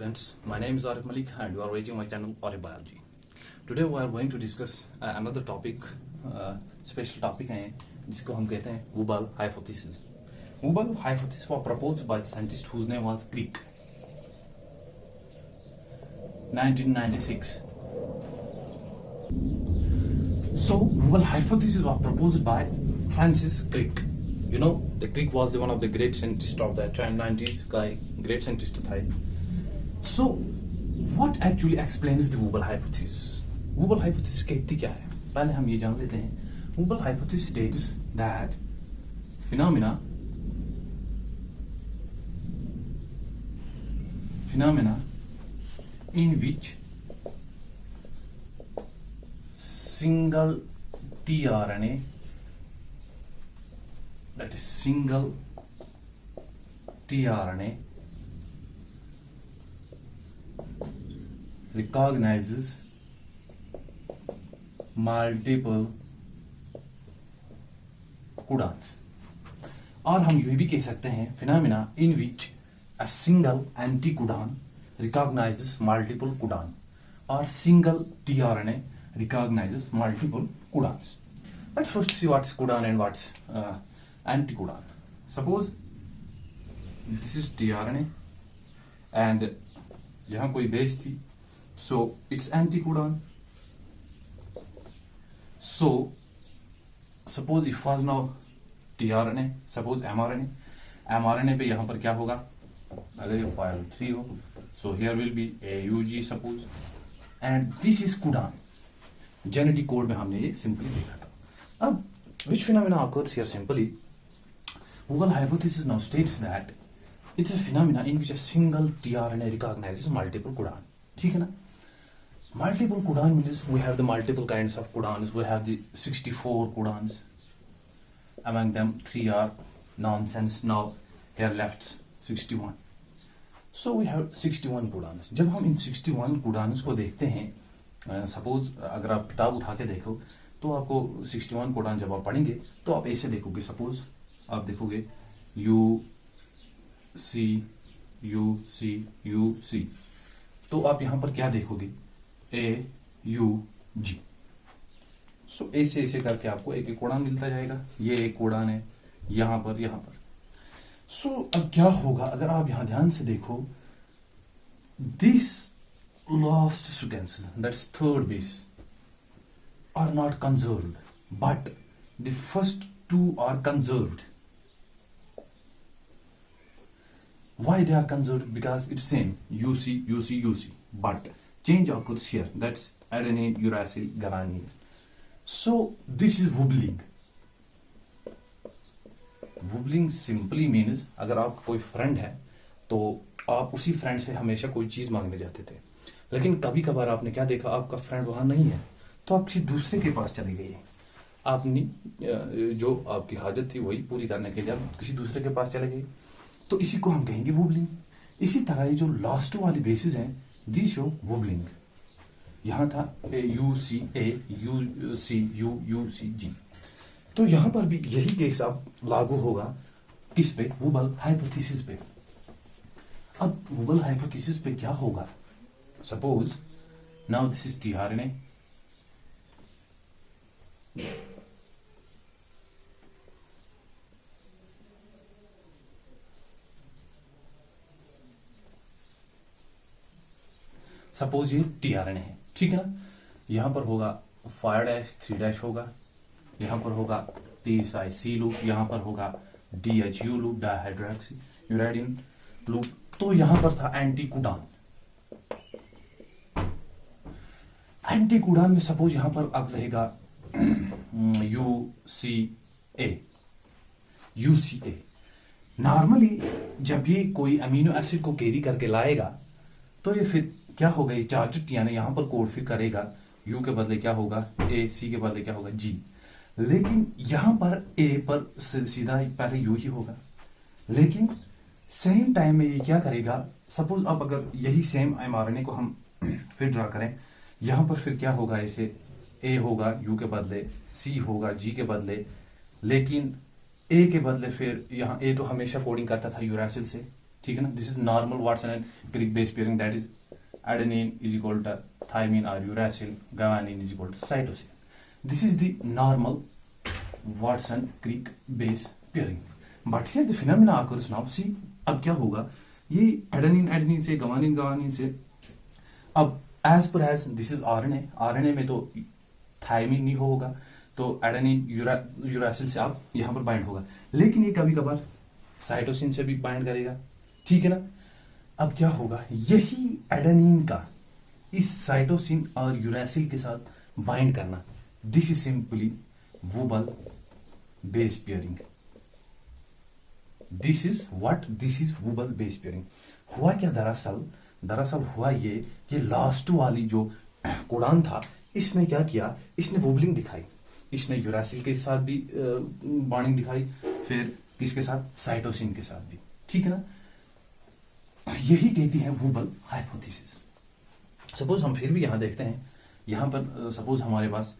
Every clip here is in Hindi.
Students, my name is Arif Malik and you are watching my channel Arif Biology. Today we are going to discuss another topic, special topic है जिसको हम कहते हैं Hubble hypothesis. Hubble hypothesis was proposed by the scientist whose name was Crick. 1996. So Hubble hypothesis was proposed by Francis Crick. You know, the Crick was one of the great scientists of that time. 90s guy, great scientist था. So, what actually explains the Hubble hypothesis? Hubble hypothesis कहती क्या है? पहले हम ये जान लेते हैं. Hubble hypothesis states that phenomena in which single tRNA, that is single tRNA, recognizes multiple codons. और हम ये भी कह सकते हैं phenomena in which a single anticodon recognizes multiple codon or single tRNA recognizes multiple codons. Let's first see what's codon and what's anticodon. Suppose this is tRNA and यहाँ कोई बेस थी, so it's anticodon. So suppose if was now tRNA, suppose mRNA पे यहाँ पर क्या होगा? अगर ये file 3 हो, so here will be AUG suppose, and this is codon. Genetic code में हमने ये simply देखा था. अब which phenomena occurs here simply? Hubble hypothesis now states that it's a phenomena in which a single tRNA recognizes multiple codon. ठीक है ना? Multiple codon means we have the multiple kinds of codons. We have the 64 codons. Among them, 3 are nonsense. Now here left 61. So we have 61 codons. जब हम इन 61 codons को देखते हैं, suppose अगर आप किताब उठा के देखो, तो आपको 61 codon जब आप पढ़ेंगे, तो आप ऐसे देखोगे. Suppose आप देखोगे UC. तो आप यहां पर क्या देखोगे? AUG. सो ऐसे ऐसे करके आपको एक एक कोडान मिलता जाएगा. ये एक कोडान है यहां पर. सो अब क्या होगा अगर आप यहां ध्यान से देखो? This last sequence, that's third base, are not conserved, but the first two are conserved. Why they are conserved? Because it's same UC, but change occurs here. That's adenine, uracil, guanine. So this is wobbling. Wobbling simply means अगर आपका कोई फ्रेंड है तो आप उसी फ्रेंड से हमेशा कोई चीज मांगने जाते थे, लेकिन कभी कभार आपने क्या देखा, आपका फ्रेंड वहां नहीं है, तो आप किसी दूसरे के पास चले गए. आपने जो आपकी हाजत थी वही पूरी करने के लिए आप किसी दूसरे के पास चले गए, तो इसी को हम कहेंगे वुबलिंग. इसी तरह ये जो लास्ट वाली बेसिस हैं, दी शो वुबलिंग. यहां था UCG. तो यहां पर भी यही केस अब लागू होगा किस पे? Hubble हाइपोथेसिस पे. अब Hubble हाइपोथेसिस पे क्या होगा? Suppose now this is tRNA. Suppose ये tRNA है, ठीक है ना? यहां पर होगा 5'3' होगा, यहां पर होगा PSIC लूप, यहां पर होगा DHU लूप, डाइहाइड्रोक्सी यूराइडिन लूप. तो यहां पर था एंटीकोडॉन. एंटीकोडॉन में सपोज यहां पर अब रहेगा UCA. नॉर्मली जब ये कोई अमीनो एसिड को कैरी करके लाएगा तो ये फिर क्या होगा? ये चार्ज यानी यहां पर कोड फिर करेगा. यू के बदले क्या होगा? ए. सी के बदले क्या होगा? जी. लेकिन यहां पर ए पर सीधा पहले यू ही होगा, लेकिन सेम टाइम में ये क्या करेगा? सपोज अब अगर यही सेम mRNA को हम फिर ड्रा करें, यहां पर फिर क्या होगा? ऐसे ए होगा यू के बदले, सी होगा जी के बदले, लेकिन ए के बदले फिर यहां ए तो हमेशा कोडिंग करता था यूरासिल से, ठीक है ना. This is normal Watson and Crick base pairing, that is adenine is equal to thymine or uracil, guanine is equal to cytosine. This is the normal Watson-Crick base pairing. But here the phenomena occurs now. See, अब क्या होगा, ये एडेनिन से guanine से, अब as per as this is RNA में तो थायमिन नहीं होगा, तो एडेनिन यूरासिल से अब यहां पर बाइंड होगा, लेकिन ये कभी कभार साइटोसिन से भी बाइंड करेगा, ठीक है ना. अब क्या होगा, यही एडेनिन का इस साइटोसिन और यूरासिल के साथ बाइंड करना, this is simply wobble base pairing. This is wobble base pairing. हुआ क्या, दरअसल हुआ ये लास्ट वाली जो कोडान था, इसने क्या किया, इसने वुबलिंग दिखाई, इसने यूरासिल के साथ भी बॉन्डिंग दिखाई, फिर किसके साथ, साइटोसिन के साथ भी, ठीक है ना. यही कहती है वुबल हाइपोथेसिस. सपोज हम फिर भी यहां देखते हैं, यहां पर सपोज हमारे पास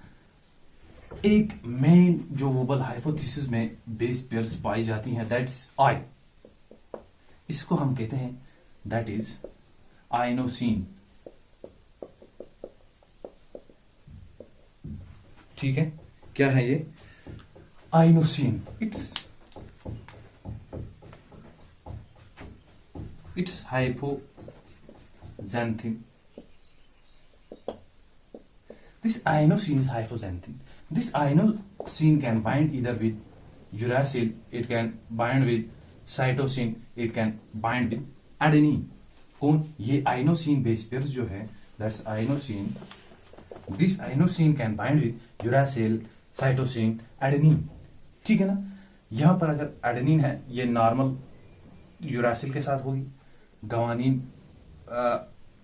एक मेन जो वुबल हाइपोथेसिस में बेस पेयर्स पाई जाती हैं, दैट्स आई. इसको हम कहते हैं दैट इज आइनोसिन, ठीक है. क्या है ये, inosine. It's hypoxanthine. This inosine is hypoxanthine. This inosine can bind either with uracil, it can bind with cytosine, it can bind with adenine. कौन, ये inosine base pairs जो है, that's inosine. This inosine can bind with uracil, cytosine, adenine. ठीक है ना. यहां पर अगर adenine है, ये नॉर्मल यूरासिल के साथ होगी, गवानीन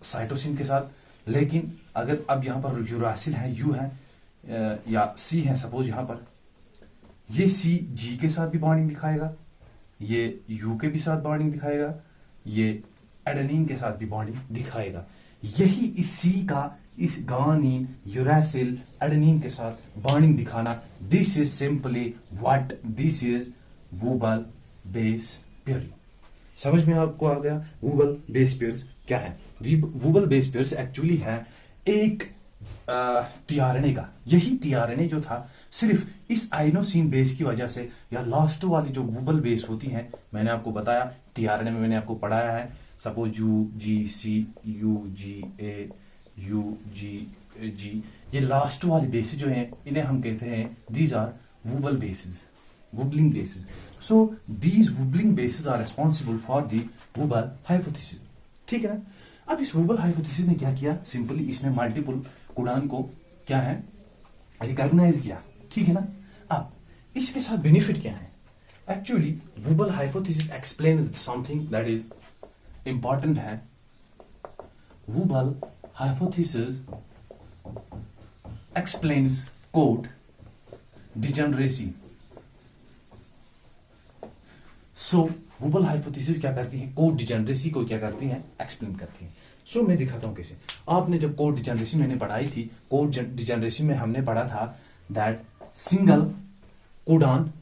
साइटोसिन के साथ, लेकिन अगर अब यहां पर यूरासिल है, यू है या सी है, सपोज यहां पर ये सी जी के साथ भी बॉन्डिंग दिखाएगा, ये यू के भी साथ बॉन्डिंग दिखाएगा, ये एडेनिन के साथ भी बॉन्डिंग दिखाएगा. यही इस सी का इस गवानीन यूरासिल एडेनिन के साथ बॉन्डिंग दिखाना, this is simply what, this is wobble base pairing. समझ में आपको आ गया वुबल बेस पेयर्स क्या है. वुबल बेस पेयर्स एक्चुअली है एक टीआरएनए का. यही टीआरएनए जो था, सिर्फ इस आइनोसिन बेस की वजह से, या लास्ट वाली जो वुबल बेस होती है, मैंने आपको बताया टीआरएनए में, मैंने आपको पढ़ाया है, suppose U G C, U G A, U G G, ये लास्ट वाली बेसिस जो हैं, इन्हें हम कहते हैं these are wobble bases, wobbling bases. So these wobbling bases are responsible for the Wobble hypothesis. ठीक है ना. अब इस Wobble hypothesis ने क्या किया, सिंपली इसने मल्टीपल कोडान को क्या है, रिकॉग्नाइज किया, ठीक है ना. अब इसके साथ बेनिफिट क्या है, actually Wobble hypothesis explains something that is important है. Wobble hypothesis explains code degeneracy. सो वुबल हाइपोथेसिस क्या करती है, कोड डिजेनरेसी को क्या करती है, एक्सप्लेन करती है. सो मैं दिखाता हूं कैसे. आपने जब कोड डिजेनरेसी मैंने पढ़ाई थी, कोड डिजेनरेसी में हमने पढ़ा था दैट सिंगल कोडान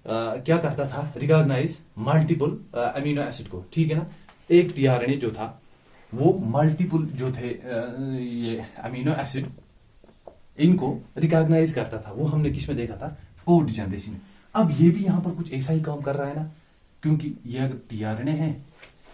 क्या करता था, रिकॉग्नाइज मल्टीपल अमीनो एसिड को, ठीक है ना. एक टीआरएनए जो था वो मल्टीपल जो थे ये अमीनो एसिड, इनको रिकॉग्नाइज करता था. वो हमने किस में देखा था, कोड डिजेनरेसी में. अब ये भी यहां पर कुछ ऐसा ही काम कर रहा है ना, क्योंकि ये अगर टीआरएनए है,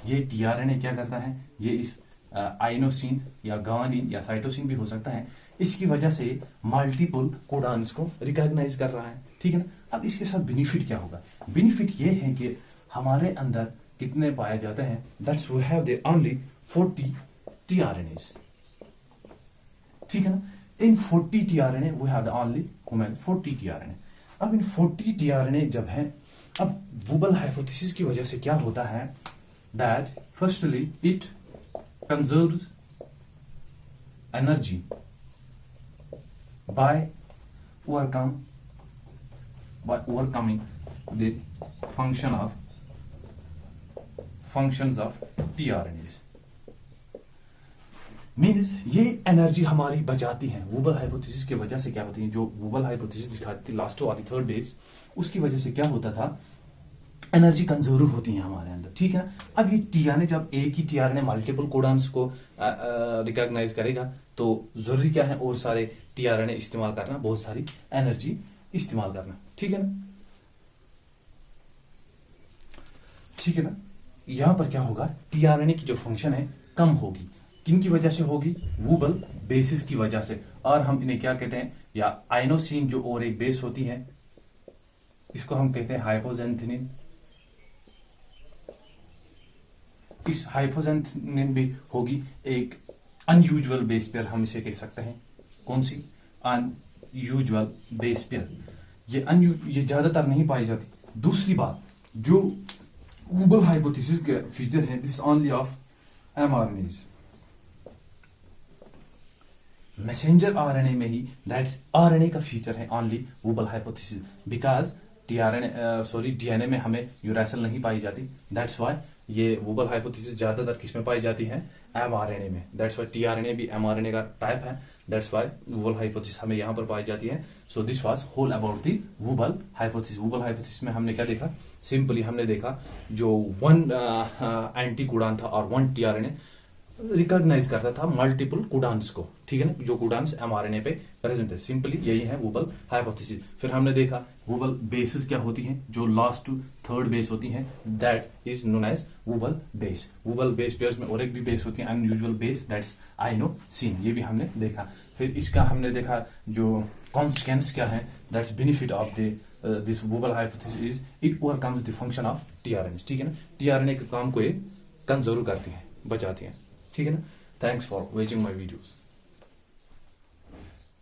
ये टीआरएनए क्या करता है, ये इस आइनोसिन या गवानीन या साइटोसिन भी हो सकता है, इसकी वजह से मल्टीपल कोडान्स को रिकॉग्नाइज कर रहा है, ठीक है ना. अब इसके साथ बेनिफिट क्या होगा, बेनिफिट ये है कि हमारे अंदर कितने पाए जाते हैं, that's we have there only 40 tRNAs, ठीक है ना. In 40 tRNA we have only 40 tRNA. अब इन 40 टीआरएनए जब है, अब वुबल हाइपोथेसिस की वजह से क्या होता है, that firstly it conserves energy by overcoming the functions of tRNAs. Means ये एनर्जी हमारी बचाती है. वुबल हाइपोथेसिस की वजह से क्या होती है, जो वुबल हाइपोथेसिस दिखाती थी लास्ट वाली थर्ड डेज, उसकी वजह से क्या होता था, एनर्जी कंजर्व होती है हमारे अंदर, ठीक है ना। अब ये टीआरएनए, जब एक ही टीआरएनए मल्टीपल कोडॉन्स को रिकॉग्नाइज करेगा तो जरूरी क्या है और सारे टीआरएनए इस्तेमाल करना, बहुत सारी एनर्जी इस्तेमाल करना, ठीक है ना। ठीक है ना। यहां पर क्या होगा, टीआरएनए की जो फंक्शन है कम होगी, किन की वजह से होगी, वूबल बेसिस की वजह से। और हम इन्हें क्या कहते हैं, या आइनोसिन जो और एक बेस होती है, इसको हम कहते हैं हाइपोजेंथिनिन। इस हाइपोजेंथिनिन भी होगी एक अनयूजुअल बेस पेयर, हम इसे कह सकते हैं। कौन सी, अनयूजुअल बेस पेयर। ये ज्यादातर नहीं पाई जाती। दूसरी बात, जो वूबल हाइपोथेसिस के फीचर है, this only of mRNAs, messenger RNA में ही, दैट्स आरएनए का फीचर है only wobble hypothesis, because DNA में हमें यूरेसिल नहीं पाई जाती, दैट्स व्हाई ये वूबल हाइपोथेसिस ज्यादातर किसमें पाई जाती है, एमआरएनए में। दैट्स व्हाई टीआरएनए भी एमआरएनए का टाइप है, दैट्स व्हाई वूबल हाइपोथेसिस हमें यहां पर पाई जाती है। So this was whole about the wobble hypothesis. Wobble hypothesis में हमने क्या देखा, सिंपली हमने देखा जो वन एंटी कोडान था और वन टीआरएनए रिकॉग्नाइज करता था मल्टीपल कोडान्स को, ठीक है ना, जो कोडान्स एमआरएनए पे प्रेजेंट है। सिंपली यही है वूबल हाइपोथेसिस। फिर हमने देखा वूबल बेसिस क्या होती हैं, जो लास्ट टू थर्ड बेस होती हैं, that is known as wobble base. Wobble base pairs में और एक भी बेस होती है अनयूजुअल बेस, दैट्स आइनोसिन, ये भी हमने देखा। फिर इसका हमने देखा जो कॉन्सिक्वेंस क्या है, that's benefit of this wobble hypothesis is it overcomes the function of tRNA, ठीक है ना। टीआरएनए के काम को ये कंजर्व करती है, बचाती है, ठीक है ना। Thanks for watching my videos.